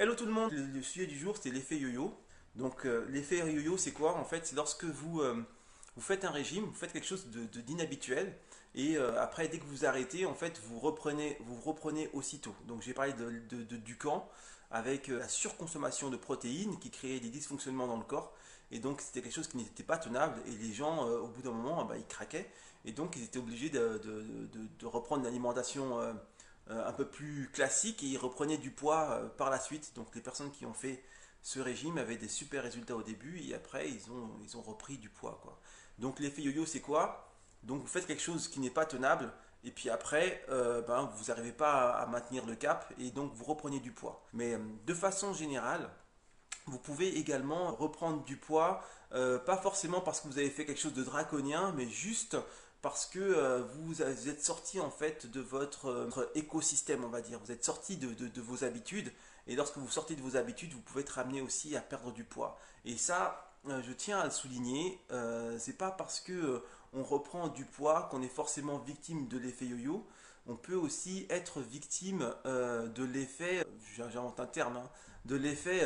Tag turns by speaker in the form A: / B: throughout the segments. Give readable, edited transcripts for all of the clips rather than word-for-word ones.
A: Hello tout le monde, le sujet du jour c'est l'effet yo-yo. Donc l'effet yo-yo c'est quoi? En fait c'est lorsque vous faites un régime, vous faites quelque chose d'inhabituel et après dès que vous arrêtez en fait vous reprenez aussitôt. Donc j'ai parlé de Ducan avec la surconsommation de protéines qui créait des dysfonctionnements dans le corps et donc c'était quelque chose qui n'était pas tenable et les gens au bout d'un moment ils craquaient et donc ils étaient obligés de reprendre une alimentation un peu plus classique et ils reprenaient du poids par la suite. Donc les personnes qui ont fait ce régime avaient des super résultats au début et après ils ont repris du poids, quoi. Donc l'effet yo-yo c'est quoi? Donc vous faites quelque chose qui n'est pas tenable et puis après vous n'arrivez pas à maintenir le cap et donc vous reprenez du poids. Mais de façon générale, vous pouvez également reprendre du poids, pas forcément parce que vous avez fait quelque chose de draconien, mais juste parce que vous êtes sorti en fait de votre écosystème, on va dire. Vous êtes sorti de vos habitudes, et lorsque vous sortez de vos habitudes, vous pouvez être amené aussi à perdre du poids. Et ça, je tiens à le souligner, c'est pas parce que on reprend du poids qu'on est forcément victime de l'effet yo-yo. On peut aussi être victime de l'effet, j'invente un terme, hein, de l'effet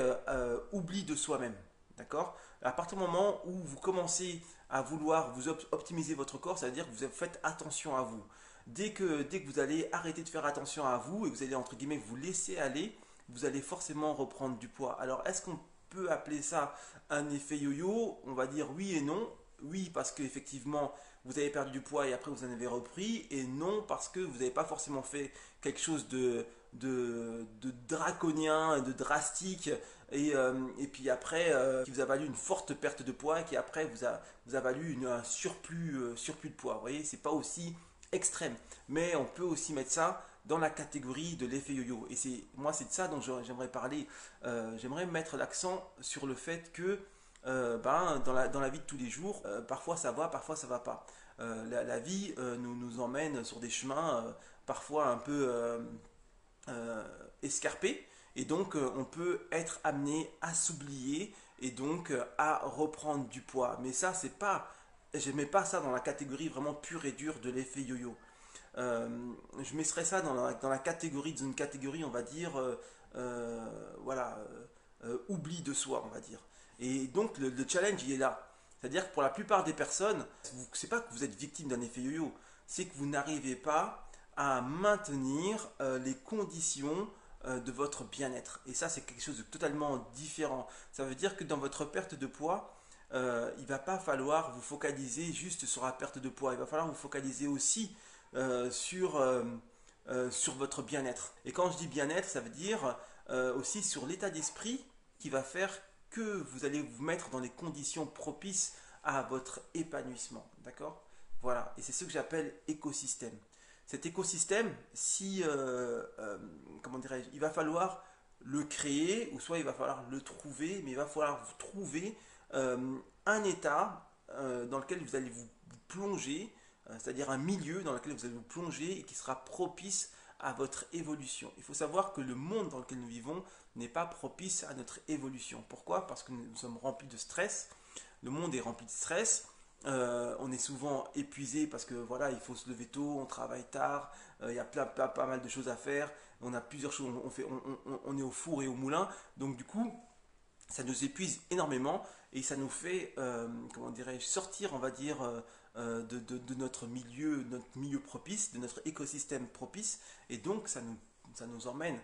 A: oubli de soi-même. D'accord? À partir du moment où vous commencez à vouloir vous optimiser votre corps, ça veut dire que vous faites attention à vous. Dès que vous allez arrêter de faire attention à vous et que vous allez entre guillemets vous laisser aller, vous allez forcément reprendre du poids. Alors est-ce qu'on peut appeler ça un effet yo-yo? On va dire oui et non. Oui, parce qu'effectivement, vous avez perdu du poids et après vous en avez repris. Et non, parce que vous n'avez pas forcément fait quelque chose de draconien, de drastique. Et puis après, qui vous a valu une forte perte de poids et qui après vous a valu un surplus de poids. Vous voyez, c'est pas aussi extrême. Mais on peut aussi mettre ça dans la catégorie de l'effet yo-yo. Et moi, c'est de ça dont j'aimerais parler. J'aimerais mettre l'accent sur le fait que dans la vie de tous les jours, parfois ça va, parfois ça va pas. La vie nous emmène sur des chemins parfois un peu escarpés, et donc on peut être amené à s'oublier et donc à reprendre du poids. Mais ça, c'est pas, je mets pas ça dans la catégorie vraiment pure et dure de l'effet yo-yo. Je mettrais ça dans la catégorie, dans une catégorie, on va dire, voilà, oubli de soi, on va dire. Et donc le challenge, il est là. C'est-à-dire que pour la plupart des personnes, c'est pas que vous êtes victime d'un effet yo-yo, c'est que vous n'arrivez pas à maintenir les conditions de votre bien-être. Et ça, c'est quelque chose de totalement différent. Ça veut dire que dans votre perte de poids, il va pas falloir vous focaliser juste sur la perte de poids. Il va falloir vous focaliser aussi sur votre bien-être. Et quand je dis bien-être, ça veut dire aussi sur l'état d'esprit qui va faire que vous allez vous mettre dans les conditions propices à votre épanouissement. D'accord? Voilà. Et c'est ce que j'appelle écosystème. Cet écosystème, si, comment dirais-je, il va falloir le créer, ou soit il va falloir le trouver, mais il va falloir vous trouver un état dans lequel vous allez vous plonger, c'est-à-dire un milieu dans lequel vous allez vous plonger et qui sera propice à votre évolution. Il faut savoir que le monde dans lequel nous vivons n'est pas propice à notre évolution. Pourquoi? Parce que nous sommes remplis de stress. Le monde est rempli de stress. On est souvent épuisé parce que voilà, il faut se lever tôt, on travaille tard, il y a pas mal de choses à faire, on a plusieurs choses, on est au four et au moulin, donc du coup, ça nous épuise énormément et ça nous fait, comment dirais-je, sortir, on va dire, de notre milieu propice, de notre écosystème propice, et donc ça nous emmène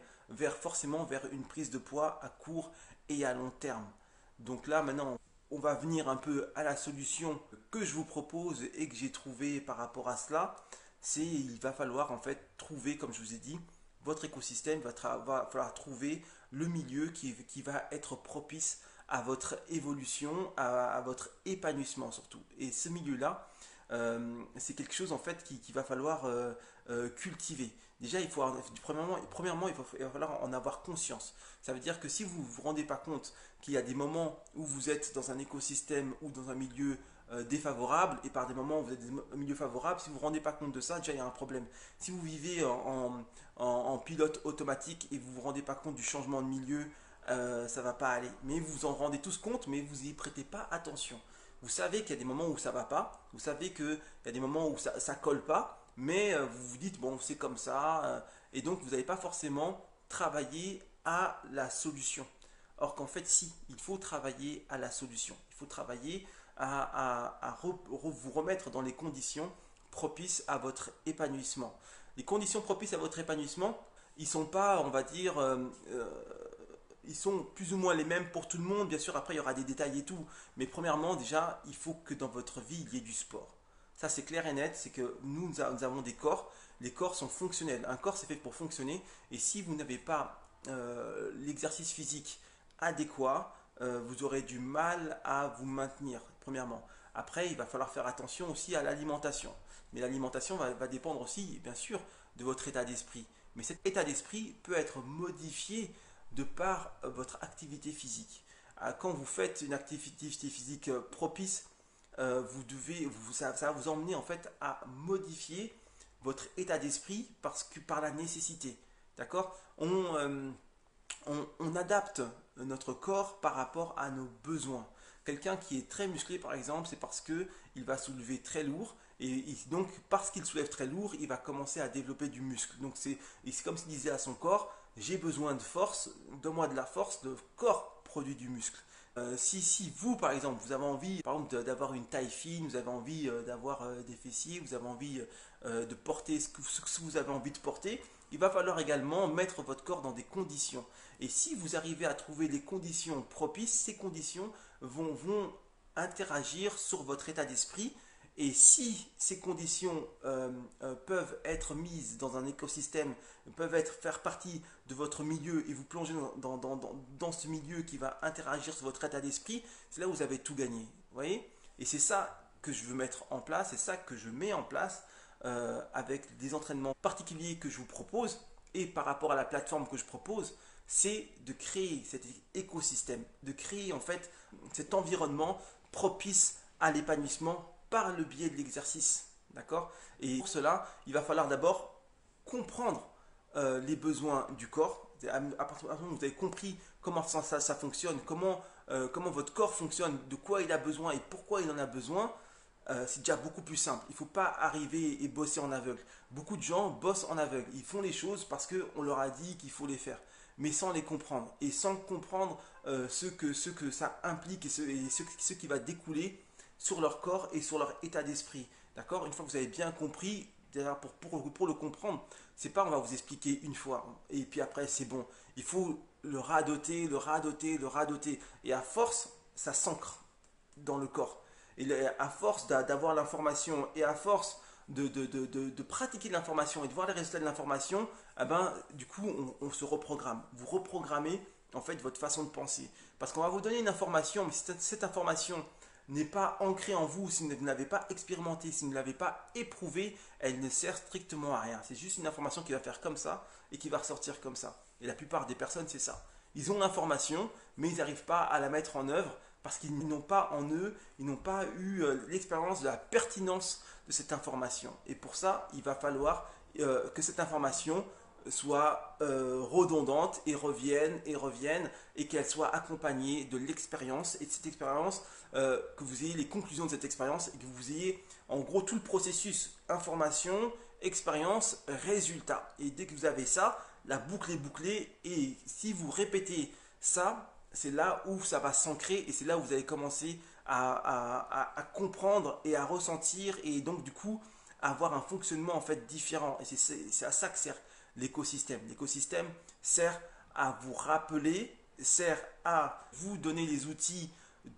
A: forcément vers une prise de poids à court et à long terme. Donc là, maintenant, on va venir un peu à la solution que je vous propose et que j'ai trouvé par rapport à cela. C'est il va falloir en fait trouver, comme je vous ai dit, votre écosystème, va falloir trouver le milieu qui va être propice à votre évolution, à votre épanouissement surtout. Et ce milieu-là, c'est quelque chose en fait qui va falloir cultiver. Déjà, premièrement, il va falloir en avoir conscience. Ça veut dire que si vous ne vous rendez pas compte qu'il y a des moments où vous êtes dans un écosystème ou dans un milieu défavorable et par des moments où vous êtes dans un milieu favorable, si vous ne vous rendez pas compte de ça, déjà il y a un problème. Si vous vivez en pilote automatique et vous ne vous rendez pas compte du changement de milieu, ça ne va pas aller. Mais vous vous en rendez tous compte, mais vous n'y prêtez pas attention. Vous savez qu'il y a des moments où ça va pas, vous savez qu'il y a des moments où ça ne colle pas, mais vous vous dites, bon, c'est comme ça, et donc vous n'allez pas forcément travailler à la solution. Or qu'en fait, si, il faut travailler à la solution. Il faut travailler à vous remettre dans les conditions propices à votre épanouissement. Les conditions propices à votre épanouissement, ils sont pas, on va dire, ils sont plus ou moins les mêmes pour tout le monde. Bien sûr, après, il y aura des détails et tout. Mais premièrement, déjà, il faut que dans votre vie, il y ait du sport. Ça, c'est clair et net. C'est que nous avons des corps. Les corps sont fonctionnels. Un corps, c'est fait pour fonctionner. Et si vous n'avez pas l'exercice physique adéquat, vous aurez du mal à vous maintenir, premièrement. Après, il va falloir faire attention aussi à l'alimentation. Mais l'alimentation va dépendre aussi, bien sûr, de votre état d'esprit. Mais cet état d'esprit peut être modifié de par votre activité physique. Quand vous faites une activité physique propice, ça va vous emmener en fait à modifier votre état d'esprit par la nécessité. D'accord? On adapte notre corps par rapport à nos besoins. Quelqu'un qui est très musclé, par exemple, c'est parce qu'il va soulever très lourd. Et donc, parce qu'il soulève très lourd, il va commencer à développer du muscle. Donc, c'est comme s'il disait à son corps, j'ai besoin de force, donne-moi de la force, le corps produit du muscle. Si vous, par exemple, vous avez envie d'avoir une taille fine, vous avez envie d'avoir des fessiers, vous avez envie de porter ce que vous avez envie de porter, il va falloir également mettre votre corps dans des conditions. Et si vous arrivez à trouver les conditions propices, ces conditions vont interagir sur votre état d'esprit. Et si ces conditions peuvent être mises dans un écosystème, peuvent faire partie de votre milieu et vous plonger dans ce milieu qui va interagir sur votre état d'esprit, c'est là où vous avez tout gagné. Vous voyez? Et c'est ça que je veux mettre en place, c'est ça que je mets en place avec des entraînements particuliers que je vous propose et par rapport à la plateforme que je propose, c'est de créer cet écosystème, de créer en fait cet environnement propice à l'épanouissement par le biais de l'exercice. D'accord? Et pour cela, il va falloir d'abord comprendre les besoins du corps. À partir du moment où vous avez compris comment ça fonctionne, comment votre corps fonctionne, de quoi il a besoin et pourquoi il en a besoin, c'est déjà beaucoup plus simple. Il ne faut pas arriver et bosser en aveugle. Beaucoup de gens bossent en aveugle. Ils font les choses parce qu'on leur a dit qu'il faut les faire, mais sans les comprendre et sans comprendre ce que ça implique et ce qui va découler sur leur corps et sur leur état d'esprit. D'accord? Une fois que vous avez bien compris, pour le comprendre, c'est pas on va vous expliquer une fois et puis après c'est bon. Il faut le radoter, le radoter, le radoter. Et à force, ça s'ancre dans le corps. Et à force d'avoir l'information et à force de pratiquer l'information et de voir les résultats de l'information, eh ben, du coup, on se reprogramme. Vous reprogrammez en fait votre façon de penser. Parce qu'on va vous donner une information, mais si cette information n'est pas ancrée en vous, si vous ne l'avez pas expérimentée, si vous ne l'avez pas éprouvée, elle ne sert strictement à rien. C'est juste une information qui va faire comme ça et qui va ressortir comme ça. Et la plupart des personnes, c'est ça. Ils ont l'information, mais ils n'arrivent pas à la mettre en œuvre parce qu'ils n'ont pas en eux, ils n'ont pas eu l'expérience de la pertinence de cette information. Et pour ça, il va falloir que cette information soit redondante et revienne et qu'elle soit accompagnée de l'expérience et de cette expérience, que vous ayez les conclusions de cette expérience et que vous ayez en gros tout le processus information, expérience, résultat. Et dès que vous avez ça, la boucle est bouclée et si vous répétez ça, c'est là où ça va s'ancrer et c'est là où vous allez commencer à comprendre et à ressentir et donc du coup avoir un fonctionnement en fait différent. Et c'est à ça que sert l'écosystème. L'écosystème sert à vous rappeler, sert à vous donner les outils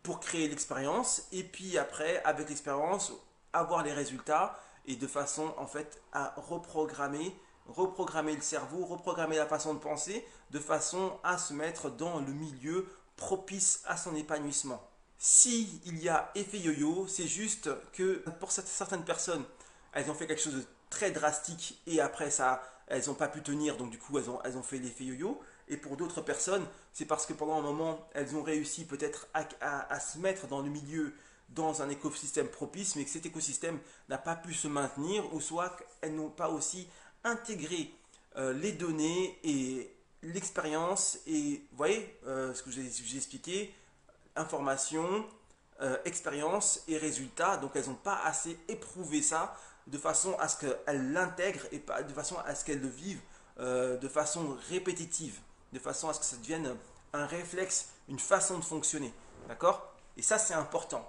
A: pour créer l'expérience et puis après avec l'expérience avoir les résultats et de façon en fait à reprogrammer le cerveau, reprogrammer la façon de penser de façon à se mettre dans le milieu propice à son épanouissement. Si il y a effet yo-yo, c'est juste que pour certaines personnes, elles ont fait quelque chose de très drastique et après ça, elles n'ont pas pu tenir, donc du coup elles ont fait l'effet yo-yo. Et pour d'autres personnes, c'est parce que pendant un moment, elles ont réussi peut-être à se mettre dans le milieu, dans un écosystème propice, mais que cet écosystème n'a pas pu se maintenir, ou soit qu'elles n'ont pas aussi intégré les données et l'expérience. Et vous voyez ce que j'ai expliqué, information, expérience et résultat. Donc elles n'ont pas assez éprouvé ça de façon à ce qu'elles l'intègrent et pas de façon à ce qu'elles le vivent de façon répétitive. de façon à ce que ça devienne un réflexe, une façon de fonctionner. D'accord? Et ça, c'est important.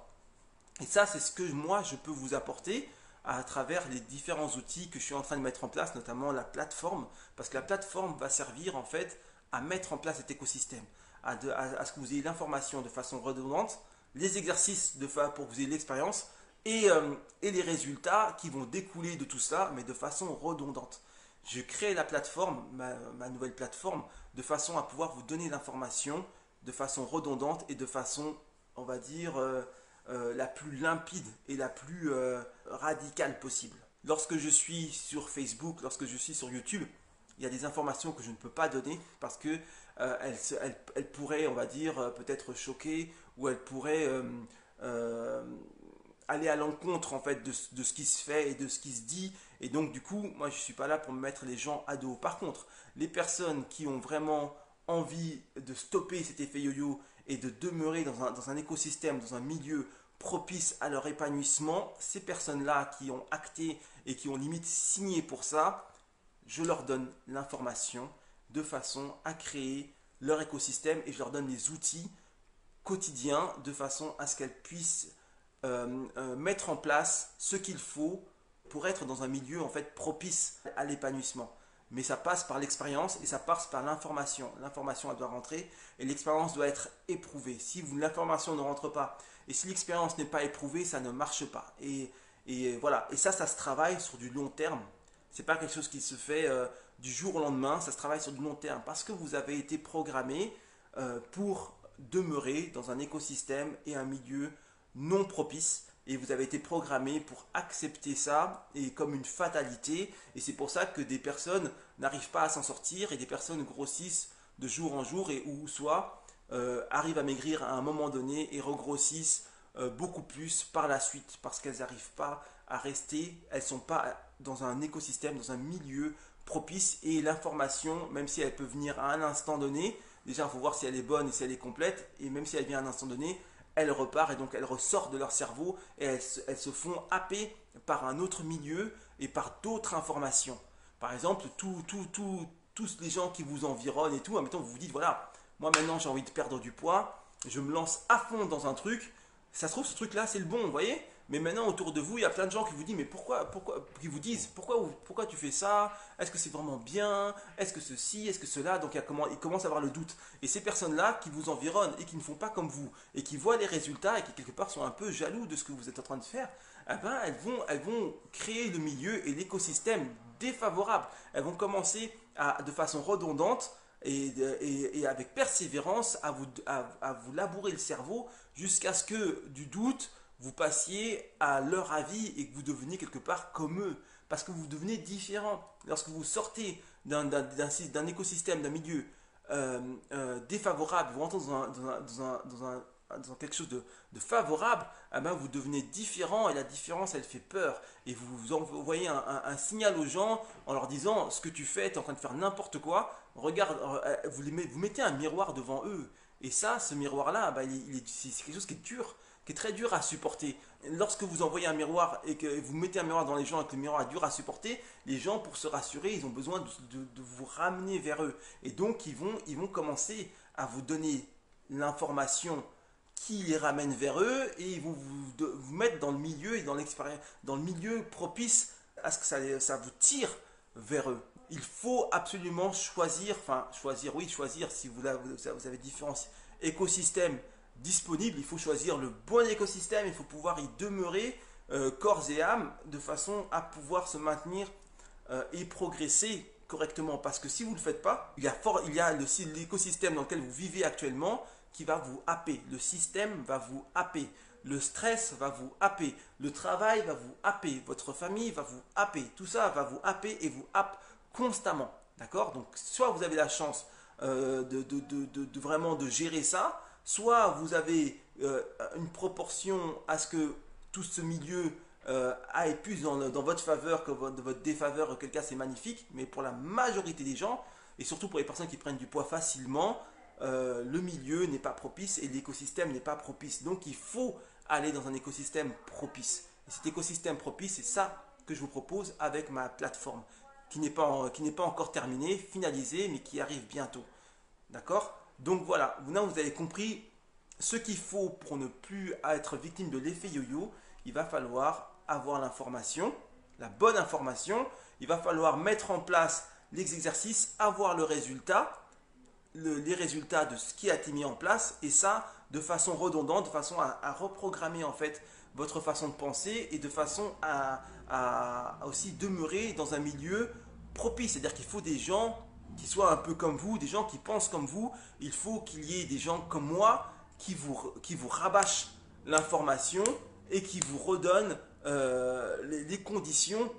A: Et ça, c'est ce que moi, je peux vous apporter à travers les différents outils que je suis en train de mettre en place, notamment la plateforme, parce que la plateforme va servir en fait à mettre en place cet écosystème, à ce que vous ayez l'information de façon redondante, les exercices pour que vous ayez l'expérience et les résultats qui vont découler de tout ça, mais de façon redondante. Je crée la plateforme, ma nouvelle plateforme, de façon à pouvoir vous donner l'information de façon redondante et de façon, on va dire, la plus limpide et la plus radicale possible. Lorsque je suis sur Facebook, lorsque je suis sur YouTube, il y a des informations que je ne peux pas donner parce que elles pourraient, on va dire, peut-être choquer ou elles pourraient aller à l'encontre en fait de ce qui se fait et de ce qui se dit. Et donc du coup, moi je ne suis pas là pour me mettre les gens à dos. Par contre, les personnes qui ont vraiment envie de stopper cet effet yo-yo et de demeurer dans un écosystème, dans un milieu propice à leur épanouissement, ces personnes-là qui ont acté et qui ont limite signé pour ça, je leur donne l'information de façon à créer leur écosystème et je leur donne les outils quotidiens de façon à ce qu'elles puissent mettre en place ce qu'il faut pour être dans un milieu en fait propice à l'épanouissement. Mais ça passe par l'expérience et ça passe par l'information. L'information, elle doit rentrer et l'expérience doit être éprouvée. Si l'information ne rentre pas et si l'expérience n'est pas éprouvée, ça ne marche pas. Et voilà. Et ça se travaille sur du long terme. C'est pas quelque chose qui se fait du jour au lendemain. Ça se travaille sur du long terme parce que vous avez été programmé pour demeurer dans un écosystème et un milieu non propice et vous avez été programmé pour accepter ça et comme une fatalité et c'est pour ça que des personnes n'arrivent pas à s'en sortir et des personnes grossissent de jour en jour et ou soit arrivent à maigrir à un moment donné et regrossissent beaucoup plus par la suite parce qu'elles n'arrivent pas à rester, elles ne sont pas dans un écosystème, dans un milieu propice et l'information, même si elle peut venir à un instant donné, déjà il faut voir si elle est bonne et si elle est complète et même si elle vient à un instant donné, elles repartent et donc elles ressortent de leur cerveau et elles se font happer par un autre milieu et par d'autres informations. Par exemple, tous les gens qui vous environnent et tout, admettons, vous vous dites, voilà, moi maintenant j'ai envie de perdre du poids, je me lance à fond dans un truc, ça se trouve ce truc là c'est le bon, vous voyez. Mais maintenant autour de vous, il y a plein de gens qui vous disent, mais qui vous disent, pourquoi tu fais ça? Est-ce que c'est vraiment bien? Est-ce que ceci? Est-ce que cela? Donc ils commencent à avoir le doute. Et ces personnes-là qui vous environnent et qui ne font pas comme vous, et qui voient les résultats et qui quelque part sont un peu jaloux de ce que vous êtes en train de faire, eh ben, elles vont créer le milieu et l'écosystème défavorable. Elles vont commencer de façon redondante et avec persévérance à vous labourer le cerveau jusqu'à ce que du doute, vous passiez à leur avis et que vous deveniez quelque part comme eux. Parce que vous devenez différent. Lorsque vous sortez d'un écosystème, d'un milieu défavorable, vous rentrez dans quelque chose de favorable, eh ben vous devenez différent et la différence, elle fait peur. Et vous envoyez un signal aux gens en leur disant ce que tu fais, tu es en train de faire n'importe quoi. Regarde, vous mettez un miroir devant eux. Et ça, ce miroir-là, ben, c'est quelque chose qui est dur, qui est très dur à supporter. Lorsque vous envoyez un miroir et que vous mettez un miroir dans les gens et que le miroir est dur à supporter, les gens, pour se rassurer, ils ont besoin de vous ramener vers eux. Et donc, ils vont commencer à vous donner l'information qui les ramène vers eux et ils vont vous mettre dans le milieu et dans l'expérience, dans le milieu propice à ce que ça vous tire vers eux. Il faut absolument choisir, si vous avez différents écosystèmes disponible, il faut choisir le bon écosystème, il faut pouvoir y demeurer corps et âme de façon à pouvoir se maintenir et progresser correctement. Parce que si vous ne le faites pas, il y a l'écosystème dans lequel vous vivez actuellement qui va vous happer. Le système va vous happer. Le stress va vous happer. Le travail va vous happer. Votre famille va vous happer. Tout ça va vous happer et vous happe constamment. D'accord? Donc, soit vous avez la chance vraiment de gérer ça, soit vous avez une proportion à ce que tout ce milieu aille plus dans votre faveur que de votre défaveur, auquel cas c'est magnifique, mais pour la majorité des gens, et surtout pour les personnes qui prennent du poids facilement, le milieu n'est pas propice et l'écosystème n'est pas propice. Donc il faut aller dans un écosystème propice. Et cet écosystème propice, c'est ça que je vous propose avec ma plateforme, qui n'est pas encore terminée, finalisée, mais qui arrive bientôt. D'accord? Donc voilà, maintenant vous avez compris ce qu'il faut pour ne plus être victime de l'effet yo-yo. Il va falloir avoir l'information, la bonne information. Il va falloir mettre en place les exercices, avoir le résultat, les résultats de ce qui a été mis en place, et ça de façon redondante, de façon à reprogrammer en fait votre façon de penser et de façon à aussi demeurer dans un milieu propice. C'est-à-dire qu'il faut des gens qui soient un peu comme vous, des gens qui pensent comme vous. Il faut qu'il y ait des gens comme moi qui vous rabâchent l'information et qui vous redonnent les conditions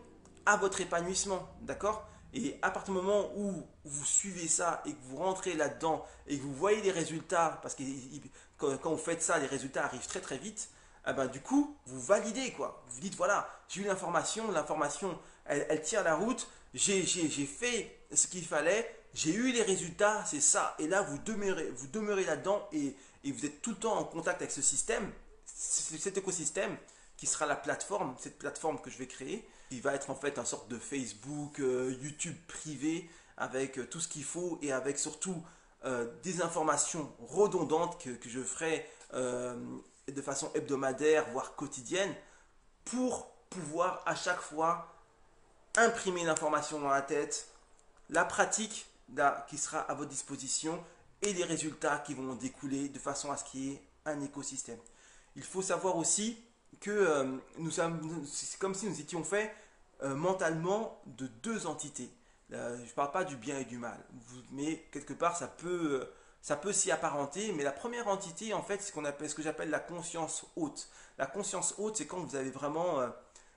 A: à votre épanouissement. D'accord? Et à partir du moment où vous suivez ça et que vous rentrez là-dedans et que vous voyez les résultats, parce que quand vous faites ça, les résultats arrivent très très vite, eh ben, du coup, vous validez quoi. Vous dites voilà, j'ai eu l'information, l'information elle tient la route, j'ai fait ce qu'il fallait, j'ai eu les résultats, c'est ça. Et là, vous demeurez là-dedans et vous êtes tout le temps en contact avec ce système, cet écosystème qui sera la plateforme, cette plateforme que je vais créer, qui va être en fait une sorte de Facebook, YouTube privé avec tout ce qu'il faut et avec surtout des informations redondantes que je ferai de façon hebdomadaire, voire quotidienne, pour pouvoir à chaque fois imprimer l'information dans la tête, la pratique là, qui sera à votre disposition et les résultats qui vont en découler de façon à ce qu'il y ait un écosystème. Il faut savoir aussi que c'est comme si nous étions faits mentalement de deux entités. Je ne parle pas du bien et du mal, mais quelque part ça peut s'y apparenter. Mais la première entité, en fait, c'est ce que j'appelle la conscience haute. La conscience haute, c'est quand vous avez vraiment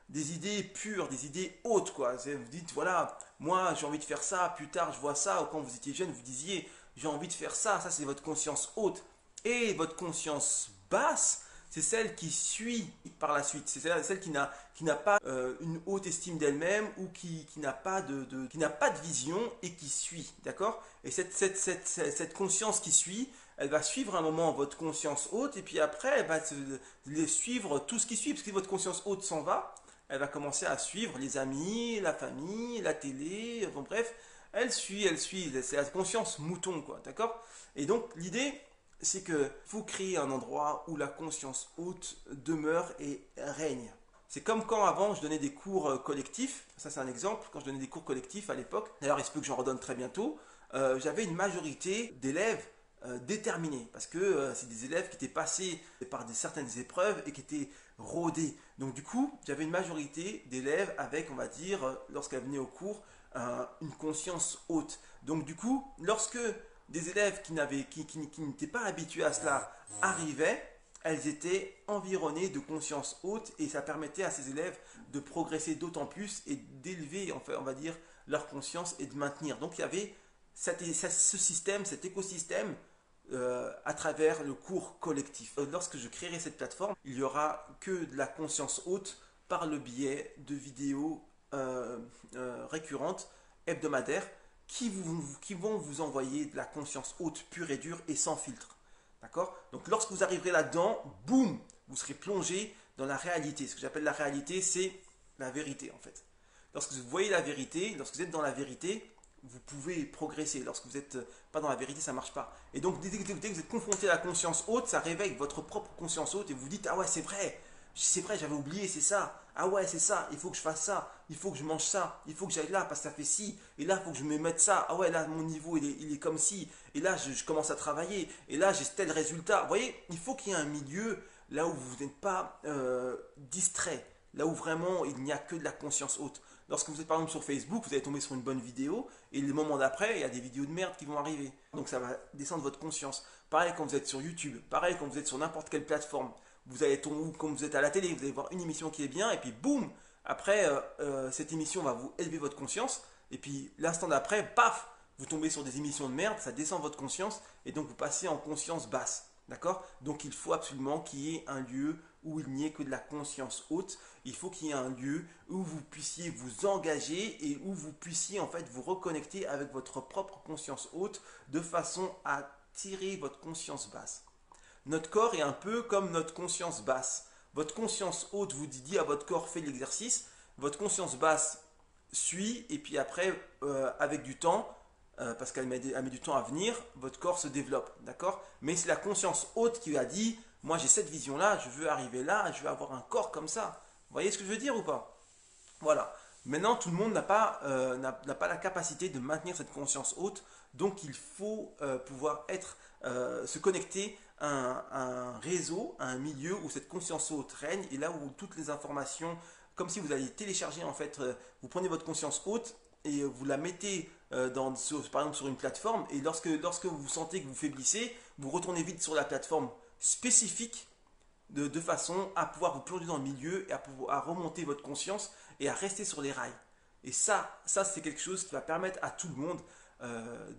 A: des idées pures, des idées hautes, quoi. Vous dites, voilà, moi j'ai envie de faire ça, plus tard je vois ça, ou quand vous étiez jeune, vous disiez, j'ai envie de faire ça, ça c'est votre conscience haute. Et votre conscience basse, c'est celle qui suit par la suite. C'est celle qui n'a pas une haute estime d'elle-même ou qui n'a pas qui n'a pas de vision et qui suit. D'accord? Et cette conscience qui suit, elle va suivre un moment votre conscience haute et puis après, elle va suivre tout ce qui suit. Parce que si votre conscience haute s'en va, elle va commencer à suivre les amis, la famille, la télé, bon, bref, elle suit. C'est la conscience mouton, quoi. D'accord? Et donc, l'idée, c'est que faut créer un endroit où la conscience haute demeure et règne. C'est comme quand avant je donnais des cours collectifs, ça c'est un exemple, quand je donnais des cours collectifs à l'époque, d'ailleurs il se peut que j'en redonne très bientôt, j'avais une majorité d'élèves déterminés, parce que c'est des élèves qui étaient passés par certaines épreuves et qui étaient rodés. Donc du coup, j'avais une majorité d'élèves avec, on va dire, lorsqu'elles venaient au cours, une conscience haute. Donc du coup, lorsque des élèves qui n'étaient pas habitués à cela arrivaient, elles étaient environnées de conscience haute et ça permettait à ces élèves de progresser d'autant plus et d'élever, en fait, on va dire, leur conscience et de maintenir. Donc il y avait ce système, cet écosystème à travers le cours collectif. Lorsque je créerai cette plateforme, il n'y aura que de la conscience haute par le biais de vidéos récurrentes, hebdomadaires, qui vont vous envoyer de la conscience haute, pure et dure et sans filtre. D'accord? Donc lorsque vous arriverez là-dedans, boum, vous serez plongé dans la réalité. Ce que j'appelle la réalité, c'est la vérité en fait. Lorsque vous voyez la vérité, lorsque vous êtes dans la vérité, vous pouvez progresser. Lorsque vous n'êtes pas dans la vérité, ça ne marche pas. Et donc dès que vous êtes confronté à la conscience haute, ça réveille votre propre conscience haute et vous vous dites, ah ouais, c'est vrai, j'avais oublié, c'est ça. Ah ouais, c'est ça, il faut que je fasse ça, il faut que je mange ça, il faut que j'aille là parce que ça fait ci, et là, il faut que je me mette ça. Ah ouais, là, mon niveau, il est comme ci, et là, je commence à travailler, et là, j'ai tel résultat. Vous voyez, il faut qu'il y ait un milieu là où vous n'êtes pas distrait, là où vraiment il n'y a que de la conscience haute. Lorsque vous êtes par exemple sur Facebook, vous allez tomber sur une bonne vidéo, et le moment d'après, il y a des vidéos de merde qui vont arriver. Donc ça va descendre votre conscience. Pareil quand vous êtes sur YouTube, pareil quand vous êtes sur n'importe quelle plateforme. Vous allez tomber, comme vous êtes à la télé, vous allez voir une émission qui est bien, et puis boum, après cette émission va vous élever votre conscience, et puis l'instant d'après, paf, vous tombez sur des émissions de merde, ça descend votre conscience, et donc vous passez en conscience basse. D'accord? Donc il faut absolument qu'il y ait un lieu où il n'y ait que de la conscience haute. Il faut qu'il y ait un lieu où vous puissiez vous engager et où vous puissiez en fait vous reconnecter avec votre propre conscience haute de façon à tirer votre conscience basse. Notre corps est un peu comme notre conscience basse. Votre conscience haute vous dit à votre corps fais l'exercice. Votre conscience basse suit et puis après, avec du temps, parce elle met du temps à venir, votre corps se développe, d'accord? Mais c'est la conscience haute qui a dit, moi j'ai cette vision-là, je veux arriver là, je veux avoir un corps comme ça. Vous voyez ce que je veux dire ou pas? Voilà. Maintenant, tout le monde n'a pas la capacité de maintenir cette conscience haute, donc il faut pouvoir se connecter à un réseau, à un milieu où cette conscience haute règne, et là où toutes les informations, comme si vous alliez télécharger en fait, vous prenez votre conscience haute et vous la mettez par exemple sur une plateforme, et lorsque vous sentez que vous faiblissez, vous retournez vite sur la plateforme spécifique de façon à pouvoir vous plonger dans le milieu et à remonter votre conscience et à rester sur les rails. Et ça c'est quelque chose qui va permettre à tout le monde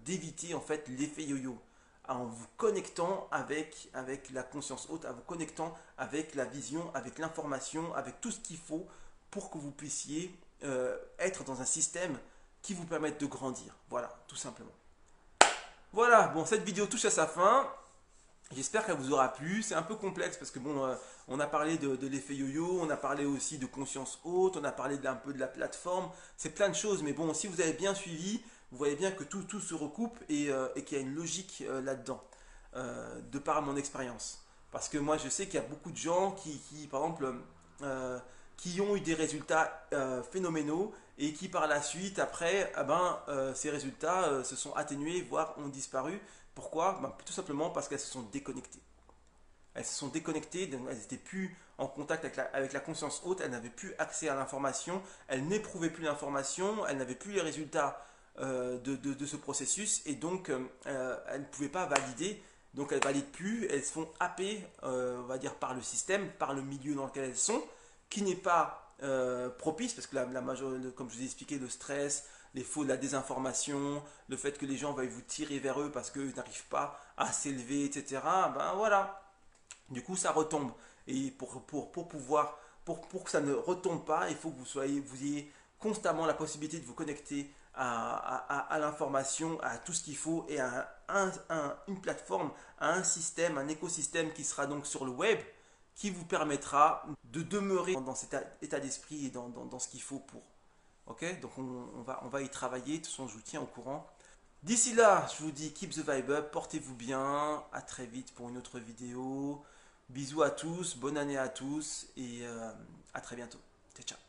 A: d'éviter en fait l'effet yo-yo en vous connectant avec la conscience haute, en vous connectant avec la vision, avec l'information, avec tout ce qu'il faut pour que vous puissiez être dans un système qui vous permette de grandir. Voilà, tout simplement. Voilà, bon, cette vidéo touche à sa fin. J'espère qu'elle vous aura plu. C'est un peu complexe parce que bon, on a parlé de l'effet yo-yo, on a parlé aussi de conscience haute, on a parlé un peu de la plateforme. C'est plein de choses, mais bon, si vous avez bien suivi, vous voyez bien que tout se recoupe et qu'il y a une logique là-dedans, de par mon expérience. Parce que moi, je sais qu'il y a beaucoup de gens par exemple, qui ont eu des résultats phénoménaux et qui par la suite, après, ces résultats se sont atténués, voire ont disparu. Pourquoi? Tout simplement parce qu'elles se sont déconnectées. Elles se sont déconnectées, donc elles n'étaient plus en contact avec la conscience haute, elles n'avaient plus accès à l'information, elles n'éprouvaient plus l'information, elles n'avaient plus les résultats de ce processus, et donc elles ne pouvaient pas valider, donc elles ne valident plus, elles se font happer, on va dire, par le système, par le milieu dans lequel elles sont, qui n'est pas propice, parce que comme je vous ai expliqué, le stress, la désinformation, le fait que les gens veuillent vous tirer vers eux parce qu'ils n'arrivent pas à s'élever, etc. Ben voilà, du coup ça retombe. Et pour que ça ne retombe pas, il faut que vous ayez constamment la possibilité de vous connecter à l'information, à tout ce qu'il faut, et à une plateforme, à un système, un écosystème qui sera donc sur le web, qui vous permettra de demeurer dans cet état d'esprit et dans ce qu'il faut pour. Ok, donc on va y travailler. De toute façon, je vous tiens au courant. D'ici là, je vous dis keep the vibe up, portez-vous bien. À très vite pour une autre vidéo. Bisous à tous, bonne année à tous et à très bientôt. Ciao, ciao.